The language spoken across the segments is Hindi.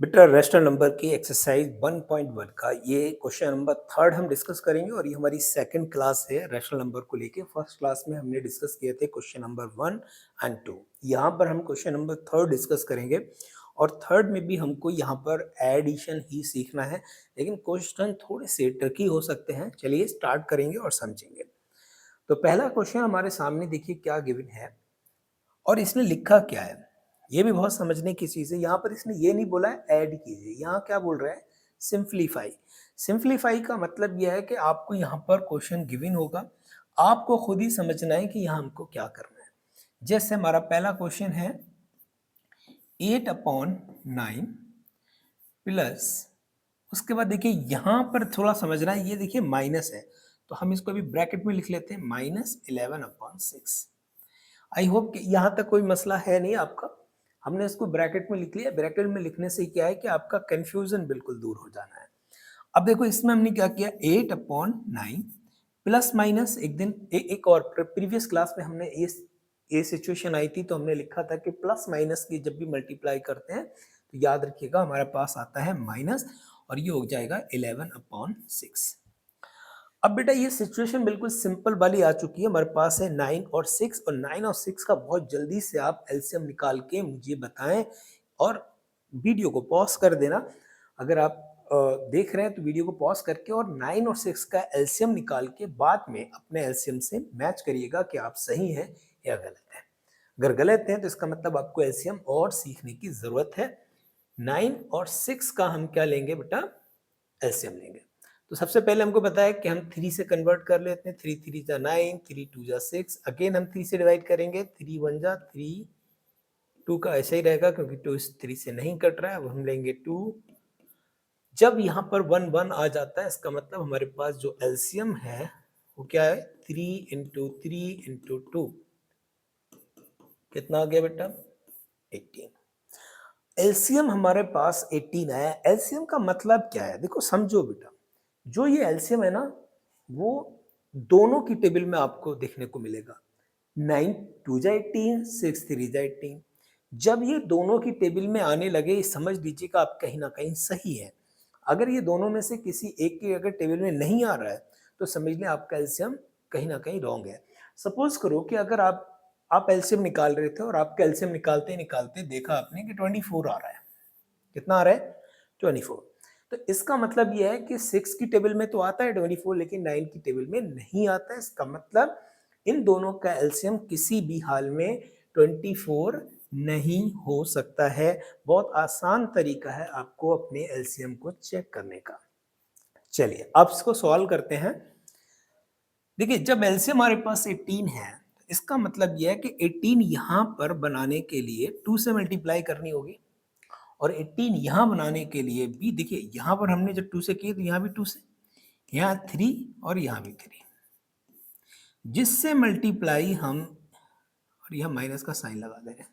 बेटा रेशनल नंबर की एक्सरसाइज 1.1 का ये क्वेश्चन नंबर थर्ड हम डिस्कस करेंगे और ये हमारी सेकंड क्लास है रेशनल नंबर को लेके। फर्स्ट क्लास में हमने डिस्कस किए थे क्वेश्चन नंबर 1 और 2। यहाँ पर हम क्वेश्चन नंबर थर्ड डिस्कस करेंगे और थर्ड में भी हमको यहाँ पर एडिशन ही सीखना है, लेकिन क्वेश्चन थोड़े से ट्रिकी हो सकते हैं। चलिए स्टार्ट करेंगे और समझेंगे। तो पहला क्वेश्चन हमारे सामने देखिए क्या गिवन है और इसने लिखा क्या है। ये भी बहुत समझने की चीज़ है। यहाँ पर इसने ये नहीं बोला है ऐड कीजिए, यहाँ क्या बोल रहा है सिंप्लीफाई। सिंप्लीफाई का मतलब यह है कि आपको यहाँ पर क्वेश्चन गिवन होगा, आपको खुद ही समझना है कि यहाँ हमको क्या करना है। जैसे हमारा पहला क्वेश्चन है 8/9 प्लस, उसके बाद देखिए यहाँ पर थोड़ा समझना है, ये देखिए माइनस है तो हम इसको अभी ब्रैकेट में लिख लेते हैं -11/6। आई होप कि यहाँ तक कोई मसला है नहीं आपका। हमने इसको ब्रैकेट में लिख लिया। ब्रैकेट में लिखने से क्या है कि आपका कंफ्यूजन बिल्कुल दूर हो जाना है। अब देखो इसमें हमने क्या किया 8/9 प्लस माइनस एक और प्रीवियस क्लास में हमने ये सिचुएशन आई थी तो हमने लिखा था कि प्लस माइनस की जब भी मल्टीप्लाई करते हैं तो याद रखिएगा हमारे पास आता है माइनस और ये हो जाएगा 11/6। अब बेटा ये सिचुएशन बिल्कुल सिंपल वाली आ चुकी है। हमारे पास है 9 और 6 और 9 और 6 का बहुत जल्दी से आप एलसीएम निकाल के मुझे बताएं और वीडियो को पॉज कर देना। अगर आप देख रहे हैं तो वीडियो को पॉज करके और 9 और 6 का एलसीएम निकाल के बाद में अपने एलसीएम से मैच करिएगा कि आप सही हैं या गलत है। अगर गलत हैं तो इसका मतलब आपको एलसीएम और सीखने की जरूरत है। 9 और 6 का हम क्या लेंगे बेटा, एलसीएम लेंगे। तो सबसे पहले हमको पता है कि हम 3 से कन्वर्ट कर लेते हैं। 3 3 जा 9, 3 2 जा 6। अगेन हम 3 से डिवाइड करेंगे। 3 1 जा 3, 2 का ऐसा ही रहेगा क्योंकि 2 इस 3 से नहीं कट रहा है। अब हम लेंगे 2। जब यहाँ पर 1 1 आ जाता है इसका मतलब हमारे पास जो एलसीएम है वो क्या है 3 इंटू 3 इंटू 2। कितना आ गया बेटा 18। एलसीएम हमारे पास 18 आया। एलसीएम का मतलब क्या है देखो समझो बेटा, जो ये एलसीएम है ना वो दोनों की टेबल में आपको देखने को मिलेगा। 9 2 जा 18, 6 3 जा 18। जब ये दोनों की टेबल में आने लगे समझ लीजिएगा आप कहीं ना कहीं सही है। अगर ये दोनों में से किसी एक के अगर टेबल में नहीं आ रहा है तो समझ लें आपका एलसीएम कहीं ना कहीं रॉन्ग है। सपोज करो कि अगर आप एलसीएम निकाल रहे थे और आपका एलसीएम निकालते निकालते देखा आपने कि 24 आ रहा है। कितना आ रहा है 24। तो इसका मतलब यह है कि 6 की टेबल में तो आता है 24 लेकिन 9 की टेबल में नहीं आता है। इसका मतलब इन दोनों का एलसीएम किसी भी हाल में 24 नहीं हो सकता है। बहुत आसान तरीका है आपको अपने एलसीएम को चेक करने का। चलिए अब इसको सॉल्व करते हैं। देखिए जब एलसीएम हमारे पास 18 है इसका मतलब यह है कि 18 यहां पर बनाने के लिए 2 से मल्टीप्लाई करनी होगी और 18 यहाँ बनाने के लिए भी देखिए यहाँ पर हमने जब 2 से किए तो यहाँ भी 2 से, यहाँ 3 और यहाँ भी 3, जिससे मल्टीप्लाई हम और यहाँ माइनस का साइन लगा दे रहे हैं।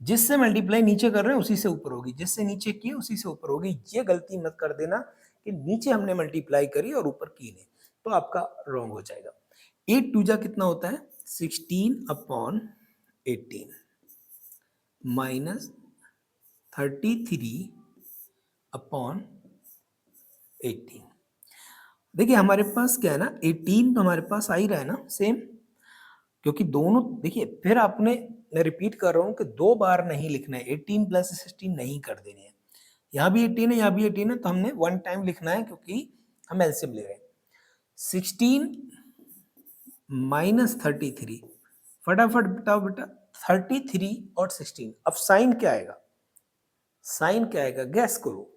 जिससे मल्टीप्लाई नीचे कर रहे हैं उसी से ऊपर होगी, जिससे नीचे किए उसी से ऊपर होगी। ये गलती मत कर देना कि नीचे हमने मल्टीप्लाई करी और ऊपर की नहीं, तो आपका रॉन्ग हो जाएगा। 8 2 जा कितना होता है 16/18 माइनस 33/18। देखिए हमारे पास क्या है ना 18 तो हमारे पास आ ही रहा है ना सेम, क्योंकि दोनों देखिए फिर आपने, मैं रिपीट कर रहा हूं कि 2 बार नहीं लिखना है। 18 प्लस 16 नहीं कर देनी है। यहाँ भी 18 है यहाँ भी 18 है तो हमने 1 टाइम लिखना है क्योंकि हम एलसीएम ले रहे हैं। 16 माइनस 33, फटाफट बताओ बेटा 33 और 16। अब साइन क्या आएगा, साइन क्या आएगा गैस करो।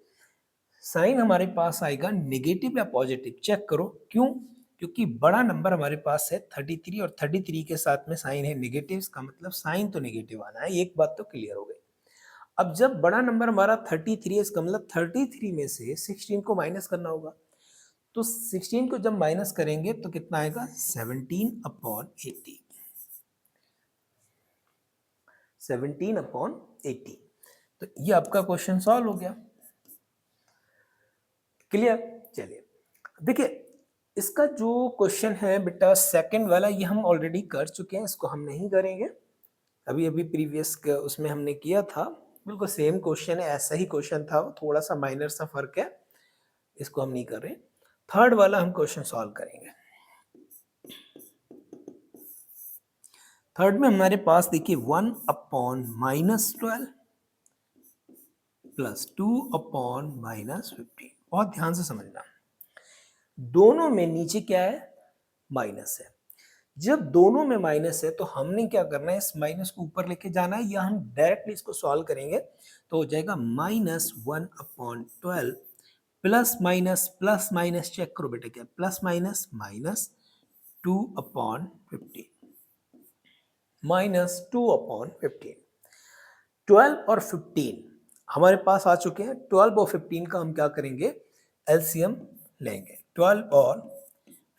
साइन हमारे पास आएगा नेगेटिव या पॉजिटिव। चेक करो क्यों, क्योंकि बड़ा नंबर हमारे पास है 33 और 33 के साथ में साइन है नेगेटिव। इसका मतलब साइन तो नेगेटिव आना है। एक बात तो क्लियर हो गई। अब जब बड़ा नंबर हमारा 33 है इसका मतलब 33 में से 16 को माइनस करना होगा। तो 16 को जब माइनस करेंगे तो कितना आएगा 17/80। 17/80। तो ये आपका क्वेश्चन सॉल्व हो गया। क्लियर। चलिए देखिए इसका जो क्वेश्चन है बेटा सेकंड वाला ये हम ऑलरेडी कर चुके हैं, इसको हम नहीं करेंगे। अभी अभी प्रीवियस उसमें हमने किया था बिल्कुल सेम क्वेश्चन है, ऐसा ही क्वेश्चन था, थोड़ा सा माइनर सा फर्क है, इसको हम नहीं कर रहे। थर्ड वाला हम क्वेश्चन सॉल्व करेंगे। थर्ड में हमारे पास देखिए 1/-12 प्लस 2/-15। बहुत ध्यान से समझना, दोनों में नीचे क्या है, माइनस है। जब दोनों में माइनस है तो हमने क्या करना है, इस माइनस को ऊपर लेके जाना है, या हम डायरेक्टली इसको सॉल्व करेंगे तो हो जाएगा -1/12 प्लस माइनस चेक करो बेटा, क्या प्लस माइनस माइनस 2/15 -2/15। 12 और 15 हमारे पास आ चुके हैं। 12 और 15 का हम क्या करेंगे, एलसीएम लेंगे। 12 और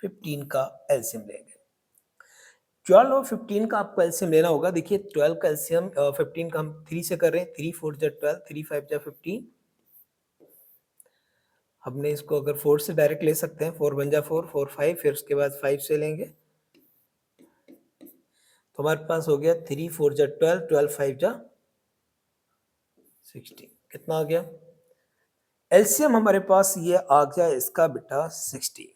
15 का एलसीएम लेंगे। 12 और 15 का आपको एलसीएम लेना होगा। देखिए 12 का एलसीएम 15 का हम 3 से कर रहे हैं, 3 4 जा 12, 3 5 जा 15। हमने इसको अगर 4 से डायरेक्ट ले सकते हैं, 4 1 जा 4, 4 5, फिर उसके बाद 5 से लेंगे तो हमारे पास हो गया 3 4 जा 12, 12 5 जा 16। कितना आ गया, एलसीएम हमारे पास ये आ गया इसका बेटा 60।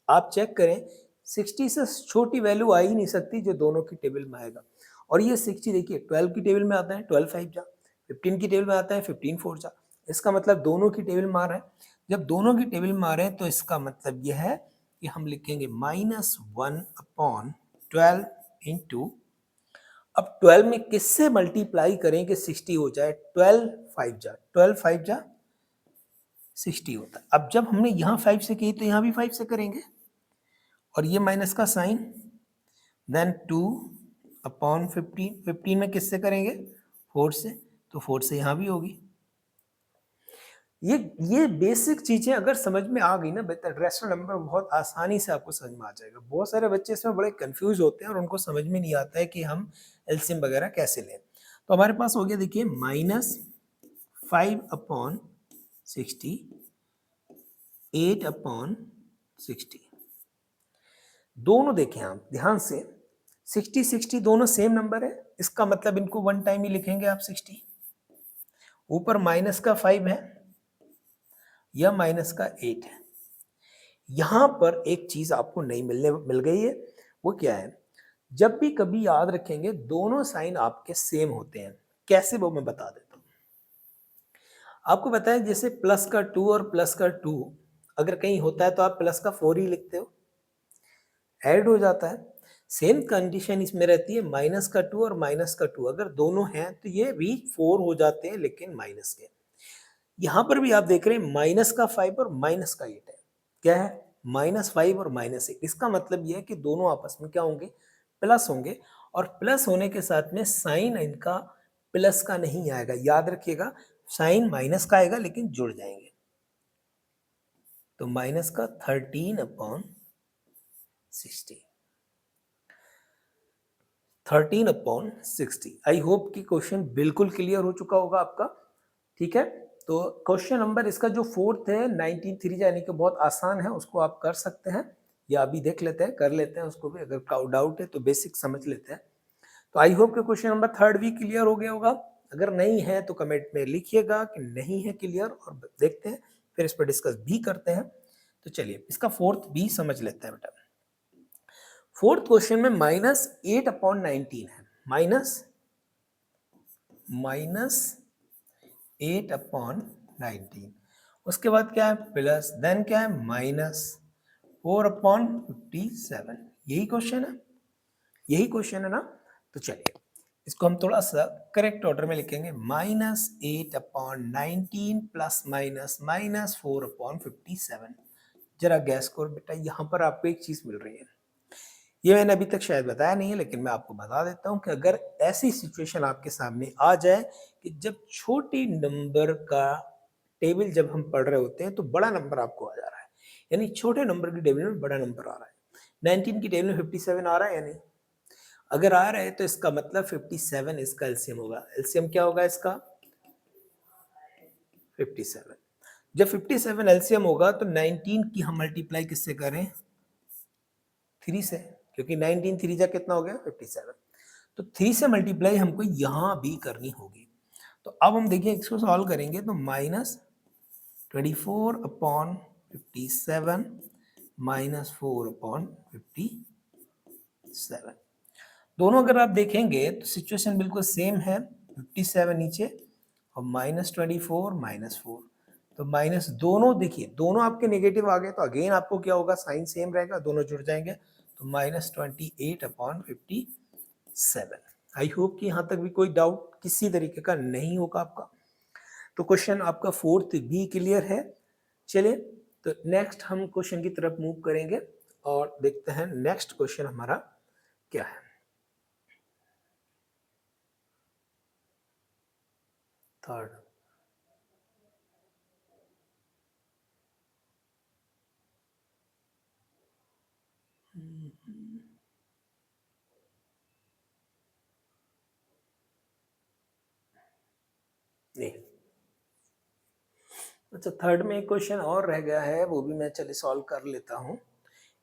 आप चेक करें, 60 से छोटी वैल्यू आ ही नहीं सकती जो दोनों की टेबल में आएगा। और ये 60 देखिए 12 की टेबल में आता है 12 5 जा, 15 की टेबल में आता है 15 4 जा। इसका मतलब दोनों की टेबल में आ रहा है। जब दोनों की टेबल में आ रहे हैं तो इसका मतलब यह है कि हम लिखेंगे -1/12 इंटू, अब 12 में किससे मल्टीप्लाई करें कि 60 हो जाए, 12 5 जा, 12 5 जा 60 होता है। अब जब हमने यहाँ 5 से की तो यहाँ भी 5 से करेंगे, और ये माइनस का साइन, देन 2/15, 15 में किससे करेंगे, 4 से, तो 4 से यहाँ भी होगी। ये बेसिक चीजें अगर समझ में आ गई ना बेहतर, रेशनल नंबर बहुत आसानी से आपको समझ में आ जाएगा। बहुत सारे बच्चे इसमें बड़े कंफ्यूज होते हैं और उनको समझ में नहीं आता है कि हम एलसीएम वगैरह कैसे लें। तो हमारे पास हो गया देखिए -5/60, 8/60। दोनों देखें आप ध्यान से, 60 60 दोनों सेम नंबर है, इसका मतलब इनको वन टाइम ही लिखेंगे आप 60। ऊपर माइनस का 5 है या माइनस का 8 है। यहां पर एक चीज आपको नहीं मिल गई है, वो क्या है, जब भी कभी याद रखेंगे दोनों साइन आपके सेम होते हैं। कैसे, वो मैं बता देता हूं आपको। बताया जैसे प्लस का 2 और प्लस का 2 अगर कहीं होता है तो आप प्लस का 4 ही लिखते हो, ऐड हो जाता है। सेम कंडीशन इसमें रहती है माइनस का 2 और माइनस का 2 अगर दोनों हैं तो ये भी 4 हो जाते हैं, लेकिन माइनस के। यहां पर भी आप देख रहे हैं माइनस का 5 और माइनस का 8 है। क्या है, -5 और -8। इसका मतलब यह है कि दोनों आपस में क्या होंगे, प्लस होंगे। और प्लस होने के साथ में साइन इनका प्लस का नहीं आएगा, याद रखिएगा, साइन माइनस का आएगा लेकिन जुड़ जाएंगे। तो माइनस का 13/60, 13/60। आई होप कि क्वेश्चन बिल्कुल क्लियर हो चुका होगा आपका। ठीक है, तो क्वेश्चन नंबर इसका जो फोर्थ है 19 यानी कि बहुत आसान है, उसको आप कर सकते हैं, या अभी देख लेते हैं, कर लेते हैं उसको भी। अगर डाउट है तो बेसिक समझ लेते हैं। तो आई होप कि क्वेश्चन नंबर थर्ड भी क्लियर हो गया होगा। अगर नहीं है तो कमेंट में लिखिएगा कि नहीं है क्लियर, और देखते हैं फिर इस पर डिस्कस भी करते हैं। तो चलिए इसका फोर्थ भी समझ लेते हैं बेटा। फोर्थ क्वेश्चन में -8/19 है, -8/19। उसके बाद क्या है, प्लस, देन क्या है, -4/57। यही क्वेश्चन है, यही क्वेश्चन है ना। तो चलिए इसको हम थोड़ा सा करेक्ट ऑर्डर में लिखेंगे, -8/19 प्लस माइनस -4/57। जरा गैस करो बेटा, यहां पर आपको एक चीज मिल रही है, ये मैंने अभी तक शायद बताया नहीं है, लेकिन मैं आपको बता देता हूं कि अगर ऐसी सिचुएशन आपके सामने आ जाए कि जब छोटी नंबर का टेबल जब हम पढ़ रहे होते हैं तो बड़ा नंबर आपको आ जा रहा है, यानी छोटे नंबर की टेबल में बड़ा नंबर आ रहा है। 19 की टेबल में 57 आ रहा है या नहीं, अगर आ रहा है तो इसका मतलब 57 इसका एलसीएम होगा। एलसीएम क्या होगा इसका, 57। जब 57 एलसीएम होगा तो 19 की हम मल्टीप्लाई किससे करें, 3 से, क्योंकि 19 3 जा कितना हो गया, 57। तो 3 से मल्टीप्लाई हमको यहां भी करनी होगी। तो अब हम देखिए इसको सॉल्व करेंगे तो -24/57 -4/57। दोनों अगर आप देखेंगे तो सिचुएशन बिल्कुल सेम है, 57 नीचे और -24 -4, तो माइनस दोनों देखिए दोनों आपके नेगेटिव आ गए तो अगेन आपको क्या होगा, साइन सेम रहेगा, दोनों जुड़ जाएंगे तो -28/57। आई होप कि यहाँ तक भी कोई डाउट किसी तरीके का नहीं होगा आपका। तो क्वेश्चन आपका फोर्थ भी क्लियर है। चलिए तो नेक्स्ट हम क्वेश्चन की तरफ मूव करेंगे और देखते हैं नेक्स्ट क्वेश्चन हमारा क्या है। थर्ड, नहीं, अच्छा थर्ड में एक क्वेश्चन और रह गया है, वो भी मैं चलिए सॉल्व कर लेता हूँ।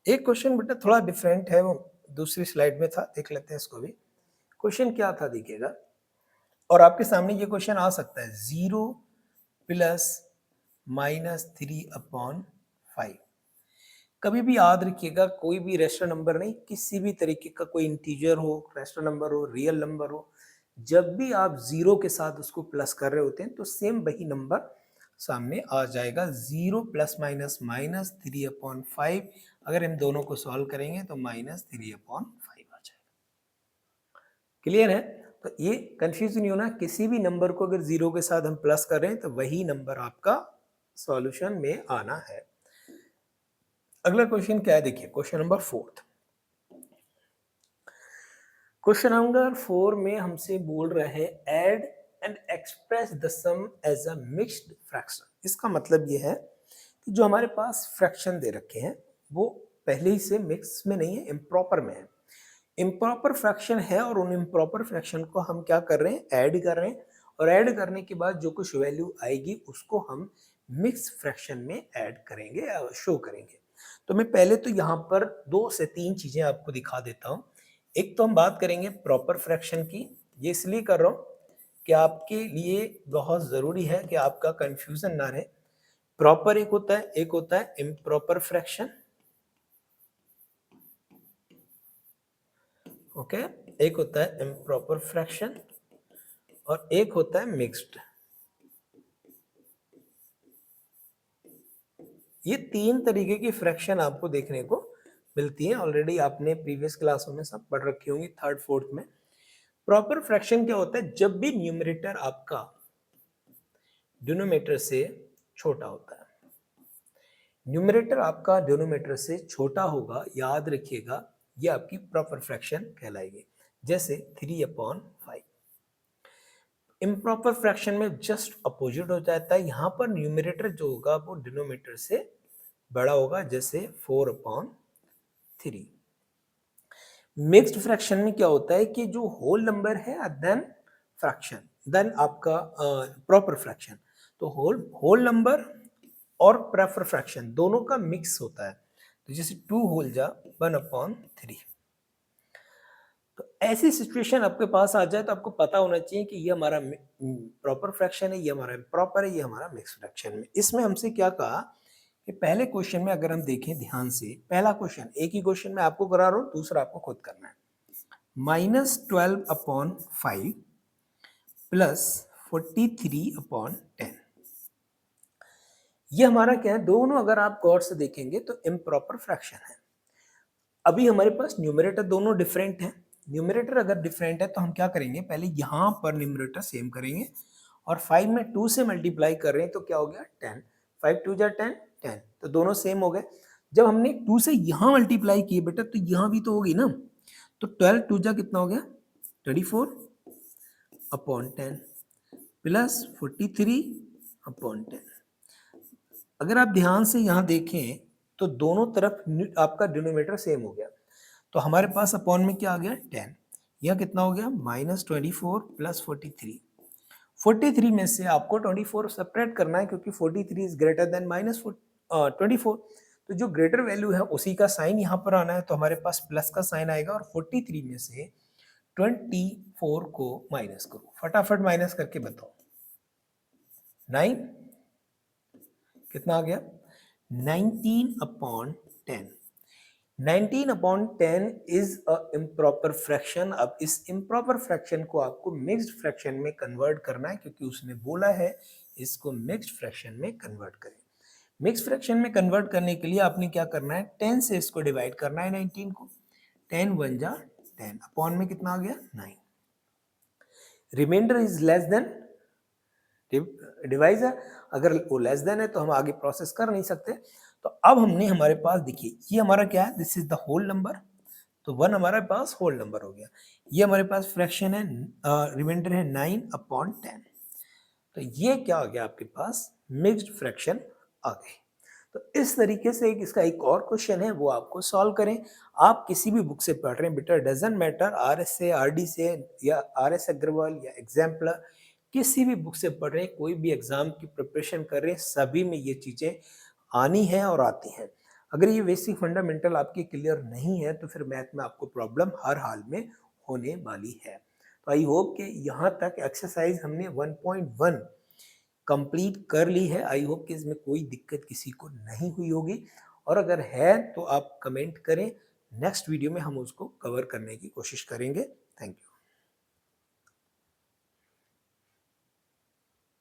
एक क्वेश्चन बेटा थोड़ा डिफरेंट है, वो दूसरी स्लाइड में था, देख लेते हैं इसको भी। क्वेश्चन क्या था देखिएगा, और आपके सामने ये क्वेश्चन आ सकता है 0 प्लस -3/5। कभी भी याद रखिएगा कोई भी रेशनल नंबर नहीं, किसी भी तरीके का कोई इंटीजर हो, रेशनल नंबर हो, रियल नंबर हो, जब भी आप 0 के साथ उसको प्लस कर रहे होते हैं तो सेम वही नंबर सामने आ जाएगा। 0 प्लस माइनस -3/5, अगर इन दोनों को सॉल्व करेंगे तो -3/5 आ जाएगा। क्लियर है? तो ये कंफ्यूज नहीं होना, किसी भी नंबर को अगर 0 के साथ हम प्लस कर रहे हैं तो वही नंबर आपका सॉल्यूशन में आना है। अगला क्वेश्चन क्या है देखिए, क्वेश्चन नंबर 4। क्वेश्चन नंबर 4 में हमसे बोल रहे हैं add and express the sum as a mixed fraction. इसका मतलब ये है कि जो हमारे पास फ्रैक्शन दे रखे हैं वो पहले ही से मिक्स में नहीं है, इम्प्रॉपर में है। इम्प्रॉपर फ्रैक्शन है और उन इम्प्रॉपर फ्रैक्शन को हम क्या कर रहे हैं, ऐड कर रहे हैं, और ऐड करने के बाद जो कुछ वैल्यू आएगी उसको हम मिक्स फ्रैक्शन में ऐड करेंगे, शो करेंगे। तो मैं पहले तो यहाँ पर 2 से 3 चीजें आपको दिखा देता हूँ। एक तो हम बात करेंगे प्रॉपर फ्रैक्शन की, ये इसलिए कर रहा हूँ कि आपके लिए बहुत जरूरी है कि आपका कंफ्यूजन ना रहे। प्रॉपर एक होता है इम्प्रॉपर फ्रैक्शन, ओके, एक होता है इम्प्रॉपर फ्रैक्शन और एक होता है मिक्स्ड। ये 3 तरीके की फ्रैक्शन आपको देखने को मिलती है, ऑलरेडी आपने प्रीवियस क्लासों में सब पढ़ रखी होंगी, थर्ड फोर्थ में। प्रॉपर फ्रैक्शन क्या होता है, जब भी न्यूमरेटर आपका डिनोमिनेटर से छोटा होता है। न्यूमरेटर आपका डिनोमिनेटर से छोटा होगा, याद रखिएगा, ये आपकी प्रॉपर फ्रैक्शन कहलाएगी। जैसे 3/5। इम्प्रॉपर फ्रैक्शन में जस्ट अपोजिट हो जाता है, यहाँ पर न्यूमरेटर जो होगा वो डिनोमिनेटर से बड़ा होगा, जैसे 4/3। मिक्स्ड फ्रैक्शन में क्या होता है कि जो होल नंबर है देन फ्रैक्शन, देन आपका प्रॉपर फ्रैक्शन, तो होल नंबर और प्रॉपर फ्रैक्शन दोनों का मिक्स होता है। तो जैसे 2 होल जा 1/3। तो ऐसी सिचुएशन आपके पास आ जाए तो आपको पता होना चाहिए कि ये हमारा प्रॉपर फ्रैक्शन है, ये हमारा प्रॉपर है, ये हमारा मिक्स फ्रैक्शन में। इसमें हमसे क्या कहा कि पहले क्वेश्चन में अगर हम देखें ध्यान से, पहला क्वेश्चन, एक ही क्वेश्चन मैं आपको करा रहा हूं, दूसरा आपको खुद करना है। -12/5 प्लस 43/10, ये हमारा क्या है, दोनों अगर आप गौर से देखेंगे तो इम्प्रॉपर फ्रैक्शन है। अभी हमारे पास न्यूमरेटर दोनों डिफरेंट हैं। न्यूमरेटर अगर डिफरेंट है तो हम क्या करेंगे, पहले यहाँ पर न्यूमरेटर सेम करेंगे और 5 में 2 से मल्टीप्लाई कर रहे हैं तो क्या हो गया 10, 5 2 जा 10, 10, तो दोनों सेम हो गए। जब हमने 2 से यहाँ मल्टीप्लाई किए बेटा तो यहाँ भी तो होगी ना, तो 12 2 जा कितना हो गया 24/10 प्लस 43/10। अगर आप ध्यान से यहाँ देखें तो दोनों तरफ आपका डिनोमिनेटर सेम हो गया, तो हमारे पास अपॉन में क्या आ गया 10, यह कितना हो गया -24 प्लस 43। 43 में से आपको 24 सेपरेट करना है क्योंकि 43 इज ग्रेटर देन -24, तो जो ग्रेटर वैल्यू है उसी का साइन यहाँ पर आना है, तो हमारे पास प्लस का साइन आएगा और 43 में से 24 को माइनस करो, फटाफट माइनस करके बताओ। 9 कितना आ गया 19/10। 19/10 इज अ इम्प्रॉपर फ्रैक्शन। अब इस इम्प्रॉपर फ्रैक्शन को आपको मिक्स्ड फ्रैक्शन में कन्वर्ट करना है, क्योंकि उसने बोला है इसको मिक्स्ड फ्रैक्शन में कन्वर्ट करें। मिक्स फ्रैक्शन में कन्वर्ट करने के लिए आपने क्या करना है, 10 से इसको डिवाइड करना है 19 को। 10 1 जा 10 अपॉन में कितना आ गया 9। Remainder is less than divisor है, अगर वो लेस देन है तो हम आगे प्रोसेस कर नहीं सकते। तो अब हमने हमारे पास देखिए ये हमारा क्या है, this is the whole number, तो 1 हमारे पास होल नंबर हो गया। ये हमारे पास फ्रैक्शन है, रिमाइंडर है 9/10। तो ये क्या आ गया आपके पास मिक्स्ड फ्रैक्शन आ गई। तो इस तरीके से इसका एक और क्वेश्चन है, वो आपको सॉल्व करें। आप किसी भी बुक से पढ़ रहे हैं बेटा, डजंट मैटर आरएस से, आरडी से, या आरएस अग्रवाल या एग्जाम्पलर, किसी भी बुक से पढ़ रहे हैं, कोई भी एग्जाम की प्रिपरेशन कर रहे हैं, सभी में ये चीजें आनी है और आती हैं। अगर ये बेसिक फंडामेंटल आपके क्लियर नहीं है तो फिर मैथ में आपको प्रॉब्लम हर हाल में होने वाली है। तो आई होप कि यहाँ तक एक्सरसाइज हमने 1.1 कंप्लीट कर ली है। आई होप कि इसमें कोई दिक्कत किसी को नहीं हुई होगी, और अगर है तो आप कमेंट करें, नेक्स्ट वीडियो में हम उसको कवर करने की कोशिश करेंगे। Thank you.